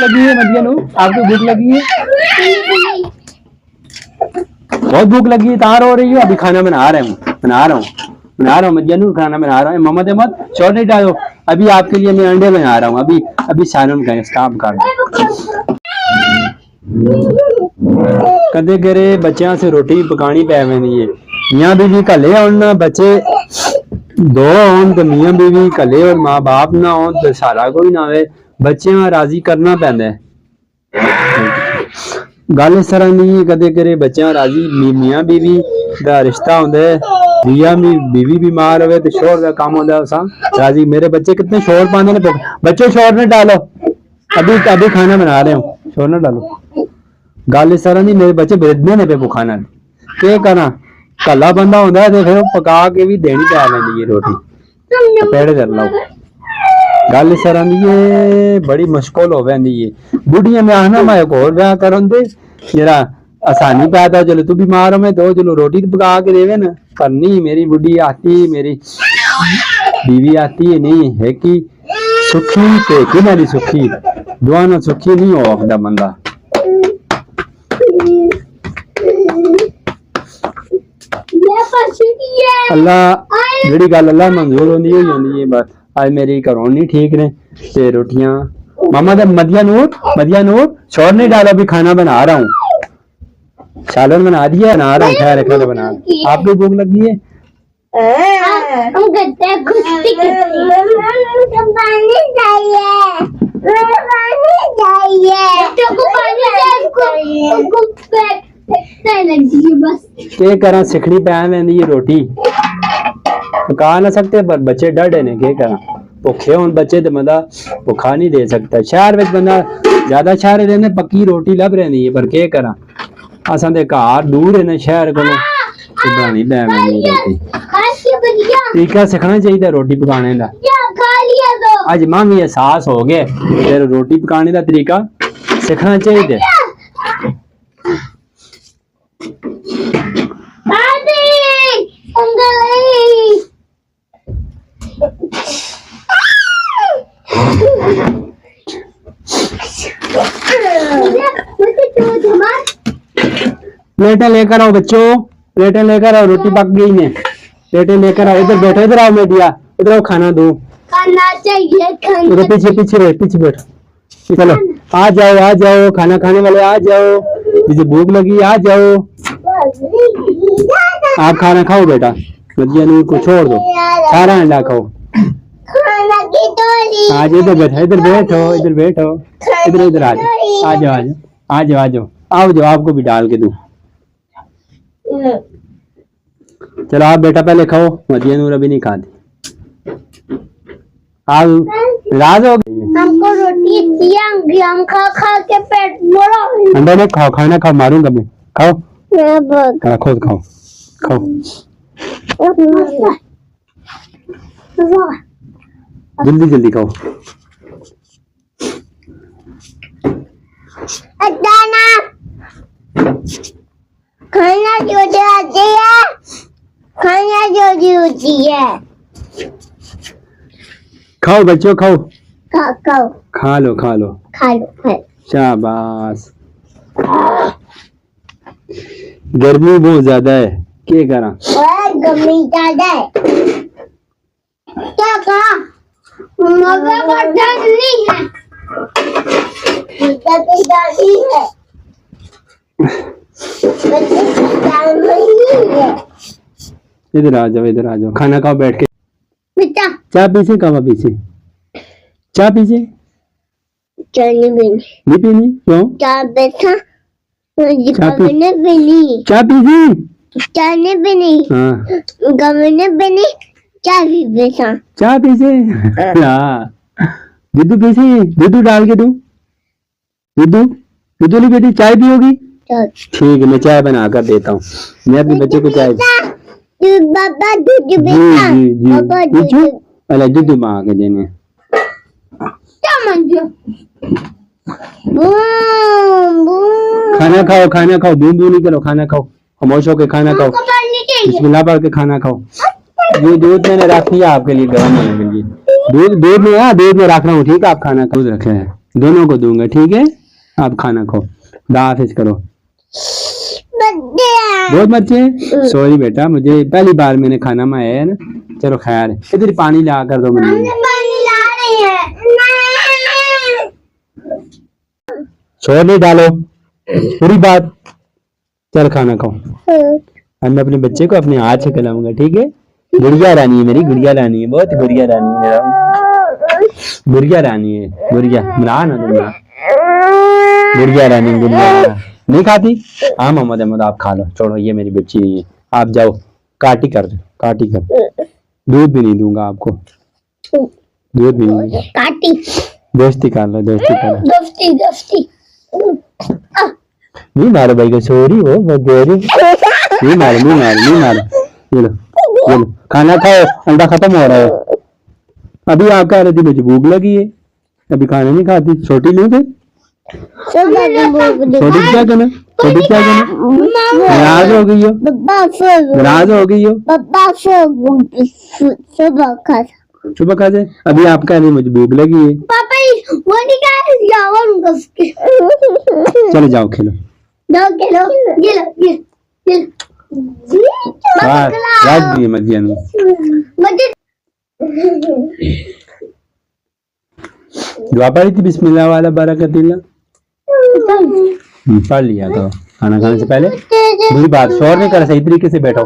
लगी है मदिया नूर? आपको भूख लगी है? बहुत भूख लगी है, कहाँ रो रही हो? अभी खाना बना रहा हूँ मदिया नूर, खाना बना रहा हूँ। मोहम्मद अहमद शोर नहीं डालो, अभी आपके लिए मैं अंडे बना रहा हूँ। अभी सालन का स्टाफ कर कदे करे बच्चों से रोटी पकानी पै वेंदी है। मियाँ बीवी कले होना, बच्चे दो होन तो मियाँ बीवी कले और माँ बाप ना हो तो सारा कोई ना हो, बच्चे राजी करना पैंदा है। गल इस तरह नहीं, कदे करे बच्चा राजी मियाँ बीवी का रिश्ता होंदा है, मियाँ बीवी बीमार हो तो शोर का काम होंदा है राजी। मेरे बच्चे कितने शोर पाते हैं, बच्चों शोर न डालो, अभी खाना बना रहे हो, शोर न डालो। गल इस तरह नहीं, मेरे बच्चे बेदने ने पे भुखाना के करा, कला बंदा होंदा है तो फिर पका के भी देनी पै पैंदी है रोटी, पेड़ कर लो। गल इस तरह दी है, बड़ी मुश्किल हो पैंदी है। बुढ़िया में आना मैं एक होर ब्याह करन दे जरा आसानी पैदा, चलो तू बीमार हो मैं दो चलो रोटी तो पका के देवे ना, पर नहीं मेरी बुढ़ी आती, मेरी बीवी आती है नहीं है कि सुखी ते कि मेरी सुखी, दोनों सुखी नहीं हो अपना बंदा। अल्लाह जेड़ी गल अल्लाह मंजूर होंदी है बस। आज मेरी घरों नहीं ठीक ने ते रोटियां मामा दे मदिया नूर शोर नहीं डालो, अभी खाना बना रहा हूँ, सालन बना दिया, बना रहा हूँ, खैर खाना बना। आपको भूख लगी है? हम करते हैं कुश्ती पानी चाहिए, के करा सिखनी पै वेंदी है रोटी, पका ना सकते पर बच्चे डरे ने, के करा भुखे होन बच्चे तो बंदा भुखा नहीं दे सकता। शहर में बंदा ज्यादा शहर रहने पक्की रोटी लभ रही है, पर के करा असां दे घर दूर है ना शहर को, बनानी पै वेंदी रोटी। तरीका सीखना चाहिए रोटी पकाने का, अज मां भी एहसास हो गया, फिर रोटी पकाने का तरीका सीखना चाहिए। प्लेटें लेकर आओ बच्चों, प्लेटें लेकर आओ, रोटी पक गई ने, प्लेटें लेकर आओ। इधर बैठो, इधर आओ मीडिया, इधर आओ, खाना दो, खाना चाहिए, इधर पीछे बैठो, चलो आ जाओ खाना खाने वाले आ जाओ, जिसे भूख लगी आ जाओ। आप खाना खाओ बेटा, मदिया नूर को छोड़ दो, सारा अंडा खाओ। आज इधर बैठो, इधर आ जाओ, आपको भी डाल के दूं। चलो आप बेटा पहले खाओ, मदिया नूर अभी नहीं खाती, आप राज हो गई। हमको रोटी चाहिए, हम खा के पेट बड़ा हो। अंडा नहीं खाओ, खाना खाओ, मारूंगा मैं, खाओ खुद खाओ। जल्दी खाओ। खाना जो होती है, खाओ बच्चों खाओ, खा लो शाबाश। गर्मी बहुत ज्यादा है, क्या करा, गर्मी ज्यादा है, क्या करा, मगर बर्तन नहीं है, इधर आ जाओ, खाना खाओ बैठ के। बेटा चाय पीछे, कब पीछे चाय पीछे, चाय नहीं पीनी क्यों? चाय बेटा चाय नहीं पीनी, चाय पीछी, चाय नहीं पीनी, हाँ गमने पीनी, चाय भी बेटा, चाय पीछे, हाँ दूध पीछे, दूध डाल के दूं, दूध नहीं बेटी, चाय पियोगी? ठीक है मैं चाय बना कर देता हूँ, मैं अपने बच्चे को चाय। बाबा दूध बेटा, बाबा दूध, अरे दूध मांगा के देने, खाना खाओ, बूंद नहीं करो, खाना खाओ, खामोश होके खाना खाओ, बिस्मिल्लाह पढ़ के खाना खाओ। ये दूध मैंने रख दिया आपके लिए गर्म होने के लिए, दूध में रख रहा हूँ, ठीक है आप खाना दूध रखे हैं। दोनों को दूंगा, ठीक है। आप खाना खाओ, खुदा हाफिज करो। बहुत बच्चे, सॉरी बेटा, मुझे पहली बार मैंने खाना मंगाया है ना। चलो खैर है, इधर पानी ला कर दो मुझे। पानी ला रही है। शोर नहीं डालो, पूरी बात। चल खाना खाओ। अब मैं अपने बच्चे को अपने हाथ से खिलाऊंगा, ठीक है। गुड़िया रानी है मेरी, गुड़िया रानी है, बहुत गुड़िया रानी है मेरा, गुड़िया रानी है। गुड़िया बना ना तुम, गुड़िया रानी, गुड़िया रानी। नहीं खाती? हाँ मोहम्मद अहमद आप खा लो, छोड़ो, ये मेरी बच्ची नहीं है। आप जाओ, काटी कर दो, काटी कर। दूध भी नहीं दूंगा आपको, दूध भी नहीं। काटी दोस्ती कर लो, दोस्ती कर लो। दोस्ती दोस्ती। नहीं मारो भाई को, सॉरी वो गोरी। नहीं मारो, नहीं मारो, नहीं मारो। ये लो, ये लो, खाना खाओ, अंडा खत्म हो रहा है। अभी आप कह रहे थे मुझे भूख लगी है, अभी खाना नहीं खाती। छोटी लूं फिर? छोटी क्या करना, छोटी क्या करना? नाराज हो गई हो, नाराज हो गई हो। सुबह खा जाए, अभी आप कह रहे मुझे भूख लगी है। पापा वो नहीं कहा, चलो जाओ खेलो, जाओ खेलो, ये लो, ये रात भी मत जाना। मुझे दुआ पढ़ी थी बिस्मिल्लाह वाला बरकतिल्लाह, पढ़ लिया करो खाना खाने से पहले। बुरी बात, शोर नहीं कर, सही तरीके से बैठो।